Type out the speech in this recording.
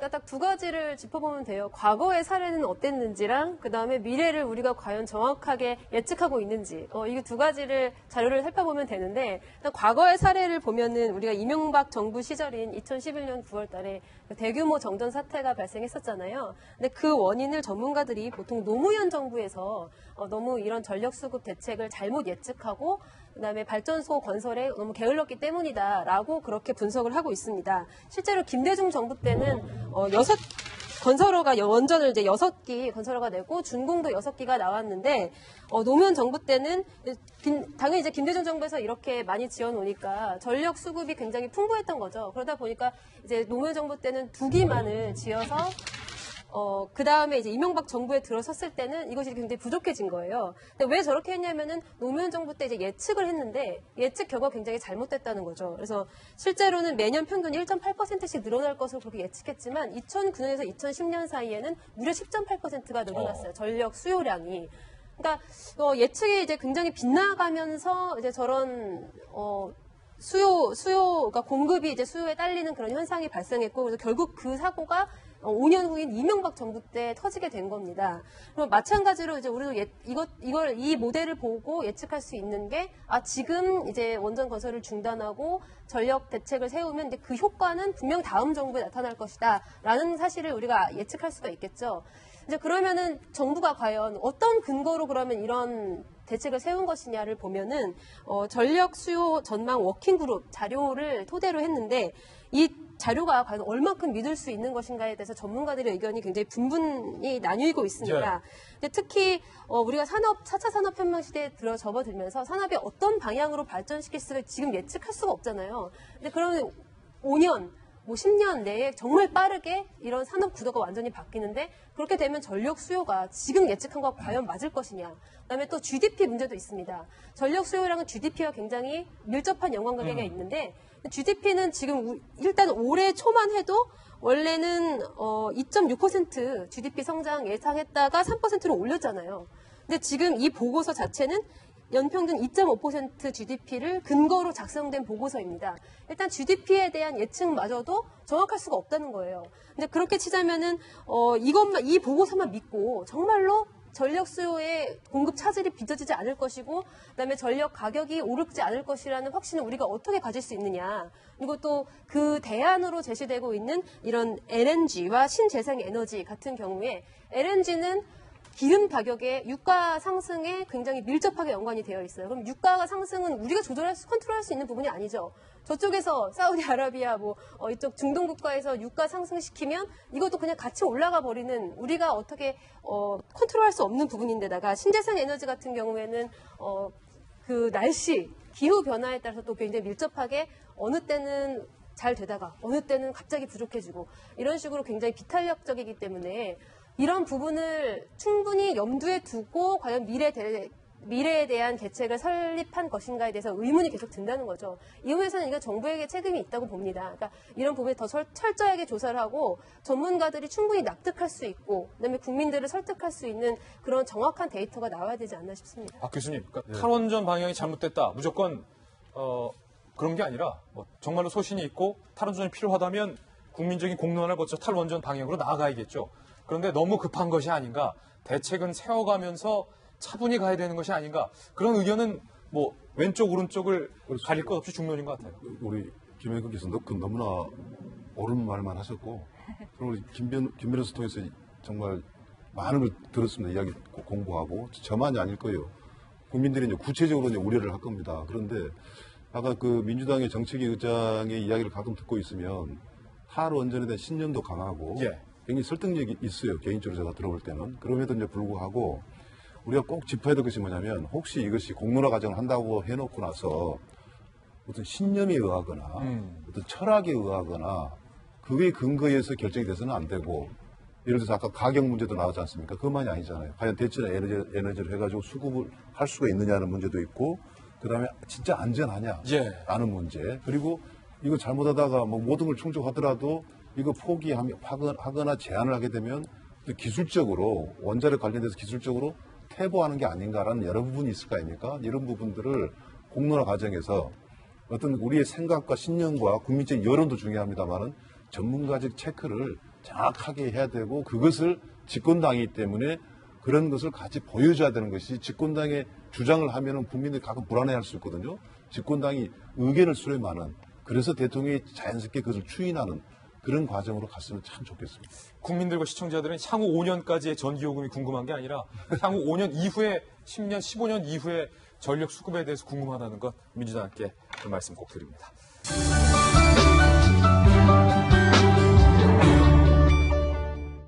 그러니까 딱 두 가지를 짚어보면 돼요. 과거의 사례는 어땠는지랑 그다음에 미래를 우리가 과연 정확하게 예측하고 있는지 이게 두 가지를 자료를 살펴보면 되는데 일단 과거의 사례를 보면은 우리가 이명박 정부 시절인 2011년 9월 달에 대규모 정전 사태가 발생했었잖아요. 근데 그 원인을 전문가들이 보통 노무현 정부에서 너무 이런 전력 수급 대책을 잘못 예측하고 그다음에 발전소 건설에 너무 게을렀기 때문이다라고 그렇게 분석을 하고 있습니다. 실제로 김대중 정부 때는 건설허가 원전을 이제 6기 건설허가 내고 준공도 6기가 나왔는데 노무현 정부 때는 당연히 이제 김대중 정부에서 이렇게 많이 지어놓으니까 전력 수급이 굉장히 풍부했던 거죠. 그러다 보니까 이제 노무현 정부 때는 2기만을 지어서 그 다음에 이제 이명박 정부에 들어섰을 때는 이것이 굉장히 부족해진 거예요. 근데 왜 저렇게 했냐면은 노무현 정부 때 이제 예측을 했는데 예측 결과가 굉장히 잘못됐다는 거죠. 그래서 실제로는 매년 평균 1.8%씩 늘어날 것으로 그렇게 예측했지만 2009년에서 2010년 사이에는 무려 10.8%가 늘어났어요. 전력 수요량이. 그러니까 예측이 이제 굉장히 빗나가면서 이제 저런 수요가 공급이 이제 수요에 딸리는 그런 현상이 발생했고 그래서 결국 그 사고가 5년 후인 이명박 정부 때 터지게 된 겁니다. 그럼 마찬가지로 이제 우리도 이 모델을 보고 예측할 수 있는 게 지금 이제 원전 건설을 중단하고 전력 대책을 세우면 이제 그 효과는 분명 다음 정부에 나타날 것이다라는 사실을 우리가 예측할 수가 있겠죠. 이제 그러면은 정부가 과연 어떤 근거로 그러면 이런 대책을 세운 것이냐를 보면은 전력 수요 전망 워킹그룹 자료를 토대로 했는데 이 자료가 과연 얼만큼 믿을 수 있는 것인가에 대해서 전문가들의 의견이 굉장히 분분히 나뉘고 있습니다. 근데 특히 우리가 4차 산업혁명 시대에 접어들면서 산업이 어떤 방향으로 발전시킬 수를 지금 예측할 수가 없잖아요. 근데 그러면 5년, 10년 내에 정말 빠르게 이런 산업 구도가 완전히 바뀌는데 그렇게 되면 전력 수요가 지금 예측한 것과 과연 맞을 것이냐. 그다음에 또 GDP 문제도 있습니다. 전력 수요량은 GDP와 굉장히 밀접한 연관관계가 있는데 GDP는 지금 일단 올해 초만 해도 원래는 2.6% GDP 성장 예상했다가 3%로 올렸잖아요. 근데 지금 이 보고서 자체는 연평균 2.5% GDP를 근거로 작성된 보고서입니다. 일단 GDP에 대한 예측마저도 정확할 수가 없다는 거예요. 근데 그렇게 치자면은 이 보고서만 믿고 정말로 전력 수요의 공급 차질이 빚어지지 않을 것이고 그다음에 전력 가격이 오르지 않을 것이라는 확신을 우리가 어떻게 가질 수 있느냐. 그리고 또 그 대안으로 제시되고 있는 이런 LNG와 신재생 에너지 같은 경우에 LNG는 기름 가격의 유가 상승에 굉장히 밀접하게 연관이 되어 있어요. 그럼 유가가 상승은 우리가 컨트롤할 수 있는 부분이 아니죠. 저쪽에서 사우디아라비아 이쪽 중동 국가에서 유가 상승시키면 이것도 그냥 같이 올라가 버리는 우리가 어떻게 컨트롤할 수 없는 부분인데다가 신재생 에너지 같은 경우에는 그 날씨, 기후 변화에 따라서 또 굉장히 밀접하게 어느 때는 잘 되다가 어느 때는 갑자기 부족해지고 이런 식으로 굉장히 비탄력적이기 때문에 이런 부분을 충분히 염두에 두고 과연 미래에 대한 대책을 설립한 것인가에 대해서 의문이 계속 든다는 거죠. 이 부분에서는 이거 정부에게 책임이 있다고 봅니다. 그러니까 이런 부분에 더 철저하게 조사를 하고 전문가들이 충분히 납득할 수 있고 그다음에 국민들을 설득할 수 있는 그런 정확한 데이터가 나와야 되지 않나 싶습니다. 교수님, 그러니까 탈원전 방향이 잘못됐다. 무조건 그런 게 아니라 정말로 소신이 있고 탈원전이 필요하다면 국민적인 공론화를 거쳐 탈원전 방향으로 나아가야겠죠. 그런데 너무 급한 것이 아닌가. 대책은 세워가면서 차분히 가야 되는 것이 아닌가. 그런 의견은 왼쪽 오른쪽을 가릴 것 없이 중론인 것 같아요. 우리 김영근 교수 너무나 옳은 말만 하셨고 우리 김 변호사 통해서 정말 많은 걸 들었습니다. 이야기 공부하고 저만이 아닐 거예요. 국민들이 이제 구체적으로 우려를 할 겁니다. 그런데 아까 그 민주당의 정책위 의장의 이야기를 가끔 듣고 있으면 탈원전에 대한 신념도 강하고 굉장히 설득력이 있어요. 개인적으로 제가 들어볼 때는. 그럼에도 불구하고 우리가 꼭 짚어야 될 것이 뭐냐면 혹시 이것이 공론화 과정을 한다고 해놓고 나서 어떤 신념에 의하거나 어떤 철학에 의하거나 그게 근거에서 결정이 돼서는 안 되고 예를 들어서 아까 가격 문제도 나오지 않습니까? 그것만이 아니잖아요. 과연 대체나 에너지를 해가지고 수급을 할 수가 있느냐는 문제도 있고 그다음에 진짜 안전하냐 라는 문제 그리고 이거 잘못하다가 모든 걸 충족하더라도 이거 포기하거나 제한을 하게 되면 기술적으로 원자력 관련돼서 기술적으로 퇴보하는 게 아닌가라는 여러 부분이 있을 거 아닙니까? 이런 부분들을 공론화 과정에서 어떤 우리의 생각과 신념과 국민적 여론도 중요합니다만은 전문가적 체크를 정확하게 해야 되고 그것을 집권당이기 때문에 그런 것을 같이 보여줘야 되는 것이 집권당의 주장을 하면은 국민들이 가끔 불안해할 수 있거든요. 집권당이 의견을 수렴하는 그래서 대통령이 자연스럽게 그것을 추인하는 그런 과정으로 갔으면 참 좋겠습니다. 국민들과 시청자들은 향후 5년까지의 전기요금이 궁금한 게 아니라 향후 5년 이후에 10년, 15년 이후에 전력 수급에 대해서 궁금하다는 것 민주당께 그 말씀 꼭 드립니다.